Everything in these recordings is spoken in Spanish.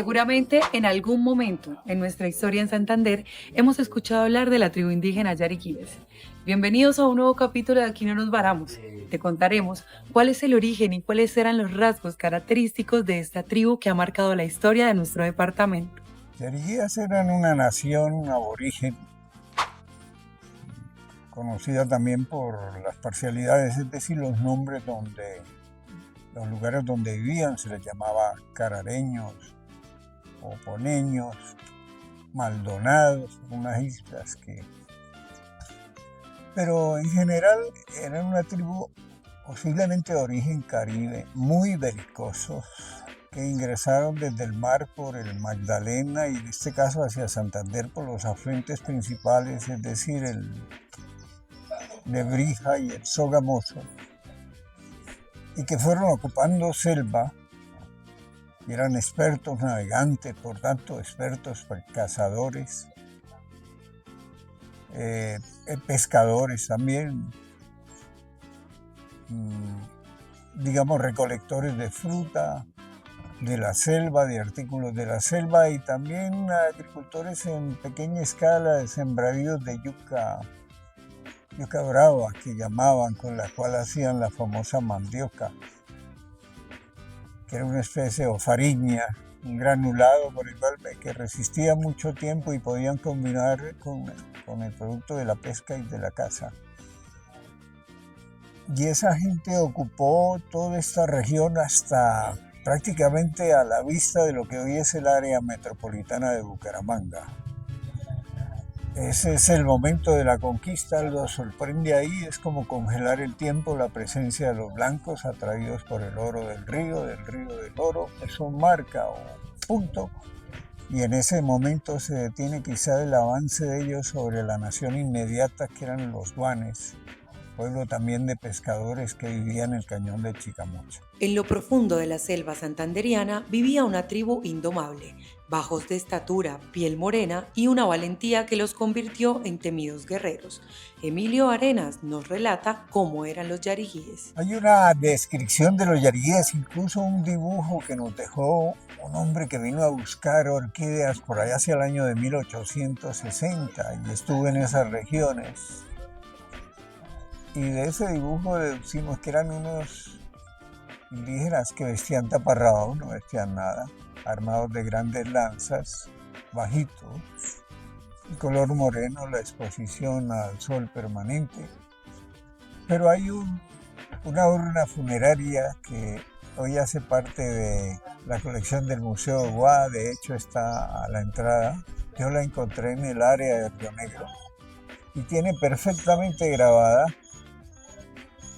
Seguramente en algún momento en nuestra historia en Santander hemos escuchado hablar de la tribu indígena Yariquíes. Bienvenidos a un nuevo capítulo de Aquí no nos varamos. Te contaremos cuál es el origen y cuáles eran los rasgos característicos de esta tribu que ha marcado la historia de nuestro departamento. Yariquíes eran una nación aborigen conocida también por las parcialidades, es decir, los lugares donde vivían se les llamaba carareños, oponeños, maldonados, unas islas pero en general eran una tribu posiblemente de origen caribe, muy belicosos, que ingresaron desde el mar por el Magdalena y en este caso hacia Santander por los afluentes principales, es decir, el Lebrija y el Sogamoso, y que fueron ocupando selva y eran expertos navegantes, por tanto expertos cazadores, pescadores también, digamos recolectores de fruta, de la selva, de artículos de la selva y también agricultores en pequeña escala de sembradíos de yuca brava que llamaban, con la cual hacían la famosa mandioca, que era una especie de fariña, un granulado por igual que resistía mucho tiempo y podían combinar con el producto de la pesca y de la caza. Y esa gente ocupó toda esta región hasta prácticamente a la vista de lo que hoy es el área metropolitana de Bucaramanga. Ese es el momento de la conquista, lo sorprende ahí, es como congelar el tiempo, la presencia de los blancos atraídos por el oro del río del oro, eso marca un punto, y en ese momento se detiene quizá el avance de ellos sobre la nación inmediata que eran los guanes, pueblo también de pescadores que vivían en el cañón de Chicamocha. En lo profundo de la selva santanderiana vivía una tribu indomable, bajos de estatura, piel morena y una valentía que los convirtió en temidos guerreros. Emilio Arenas nos relata cómo eran los yariquíes. Hay una descripción de los yariquíes, incluso un dibujo que nos dejó un hombre que vino a buscar orquídeas por allá hacia el año de 1860 y estuvo en esas regiones. Y de ese dibujo deducimos que eran unos indígenas que vestían taparrabos, no vestían nada, armados de grandes lanzas, bajitos, el color moreno, la exposición al sol permanente. Pero hay una urna funeraria que hoy hace parte de la colección del Museo de Guá, de hecho está a la entrada. Yo la encontré en el área de Río Negro y tiene perfectamente grabada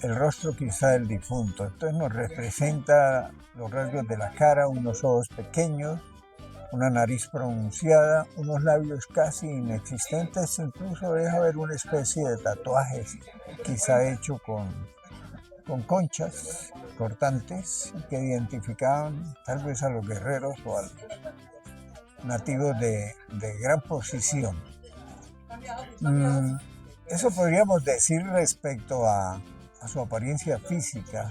el rostro quizá del difunto. Entonces nos representa los rasgos de la cara, unos ojos pequeños, una nariz pronunciada, unos labios casi inexistentes, incluso deja ver una especie de tatuajes, quizá hecho con conchas cortantes que identificaban tal vez a los guerreros o a los nativos de gran posición. Eso podríamos decir respecto a su apariencia física.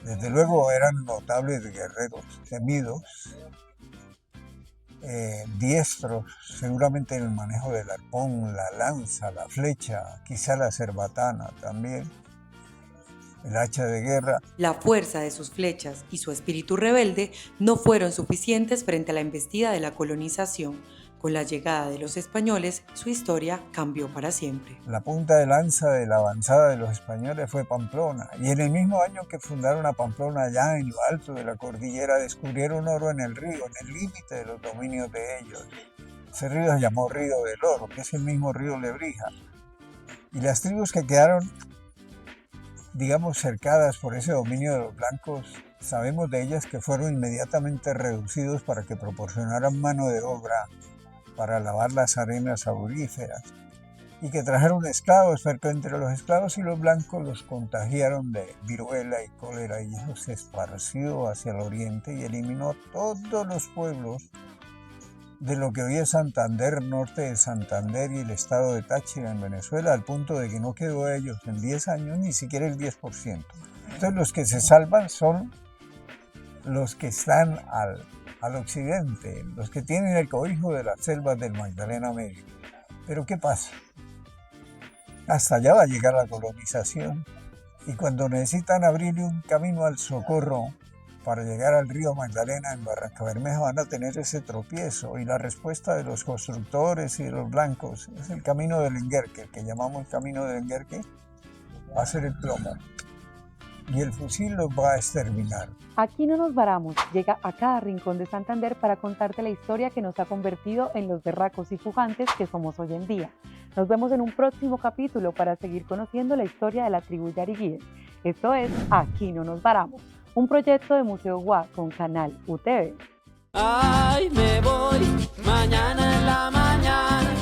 Desde luego eran notables guerreros, temidos, diestros, seguramente en el manejo del arpón, la lanza, la flecha, quizá la cerbatana también, el hacha de guerra. La fuerza de sus flechas y su espíritu rebelde no fueron suficientes frente a la embestida de la colonización. Con la llegada de los españoles, su historia cambió para siempre. La punta de lanza de la avanzada de los españoles fue Pamplona, y en el mismo año que fundaron a Pamplona, allá en lo alto de la cordillera, descubrieron oro en el río, en el límite de los dominios de ellos. Ese río se llamó Río del Oro, que es el mismo río Lebrija. Y las tribus que quedaron, digamos, cercadas por ese dominio de los blancos, sabemos de ellas que fueron inmediatamente reducidos para que proporcionaran mano de obra para lavar las arenas auríferas, y que trajeron esclavos, pero entre los esclavos y los blancos los contagiaron de viruela y cólera, y eso se esparció hacia el oriente y eliminó todos los pueblos de lo que hoy es Santander, norte de Santander y el estado de Táchira en Venezuela, al punto de que no quedó de ellos en 10 años ni siquiera el 10%. Entonces los que se salvan son los que están al occidente, los que tienen el cobijo de las selvas del Magdalena Medio. Pero ¿qué pasa? Hasta allá va a llegar la colonización y cuando necesitan abrirle un camino al socorro para llegar al río Magdalena en Barrancabermeja van a tener ese tropiezo y la respuesta de los constructores y de los blancos es el camino del Enguerque, el que llamamos camino del Enguerque, va a ser el plomo y el fusil los va a exterminar. Aquí no nos varamos, llega a cada rincón de Santander para contarte la historia que nos ha convertido en los berracos y pujantes que somos hoy en día. Nos vemos en un próximo capítulo para seguir conociendo la historia de la tribu yariguíes. Esto es Aquí no nos varamos, un proyecto de Museo Guá con Canal UTV. Ay, me voy mañana en la mañana.